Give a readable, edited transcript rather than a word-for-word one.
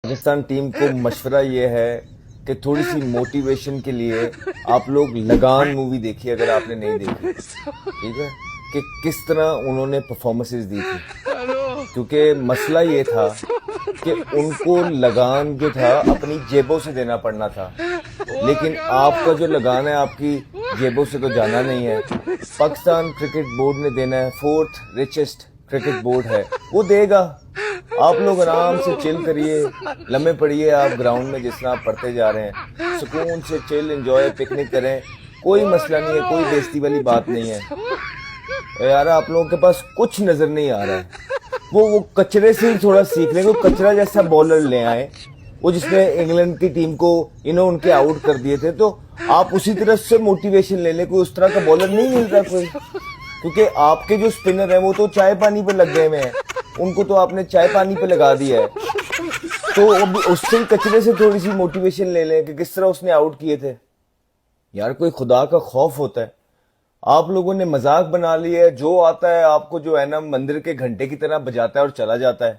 Pakistan team کو مشورہ یہ ہے کہ تھوڑی سی موٹیویشن کے لیے آپ لوگ لگان مووی دیکھیے اگر آپ نے نہیں دیکھی، ٹھیک ہے، کہ کس طرح انہوں نے پرفارمنسز دی تھی. کیونکہ مسئلہ یہ تھا کہ ان کو لگان جو تھا اپنی جیبوں سے دینا پڑنا تھا، لیکن آپ کا جو لگان ہے آپ کی جیبوں سے تو جانا نہیں ہے. پاکستان کرکٹ بورڈ نے دینا ہے، 4th ریچسٹ کرکٹ بورڈ ہے، وہ دے گا. آپ لوگ آرام سے چل کریے، لمحے پڑھیے آپ گراؤنڈ میں جس طرح آپ پڑھتے جا رہے ہیں، سکون سے چل انجوائے پکنک کریں، کوئی مسئلہ نہیں ہے، کوئی بےزتی والی بات نہیں ہے. یار آپ لوگوں کے پاس کچھ نظر نہیں آ رہا ہے. وہ کچرے سے ہی تھوڑا سیکھ لیں، وہ کچرا جیسا بولر لے آئے، وہ جس نے انگلینڈ کی ٹیم کو ان کے آؤٹ کر دیے تھے، تو آپ اسی طرح سے موٹیویشن لے لیں. کوئی اس طرح کا بولر نہیں مل رہا کوئی، کیونکہ آپ کے جو سپنر ہیں وہ تو چائے پانی پہ لگ گئے ہیں، ان کو تو آپ نے چائے پانی پہ لگا دیا ہے. تو اس سے کچرے سے تھوڑی سی موٹیویشن لے لیں کہ کس طرح اس نے آؤٹ کیے تھے. یار کوئی خدا کا خوف ہوتا ہے. آپ لوگوں نے مذاق بنا لی ہے، جو آتا ہے آپ کو جو ہے نا مندر کے گھنٹے کی طرح بجاتا ہے اور چلا جاتا ہے.